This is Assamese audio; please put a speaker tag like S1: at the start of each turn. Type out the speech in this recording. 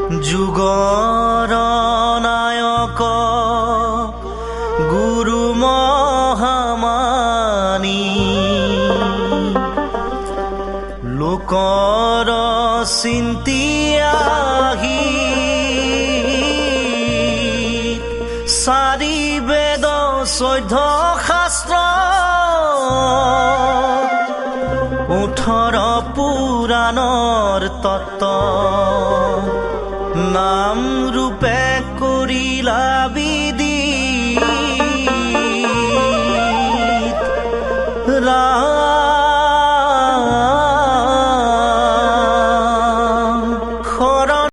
S1: যুগৰ নায়ক গুৰু মহামানী লোকৰ চিন্তিয়াহি চাৰি বেদ চৈধ্য শাস্ত্ৰ 18 পুৰাণৰ তত্ত্ব নাম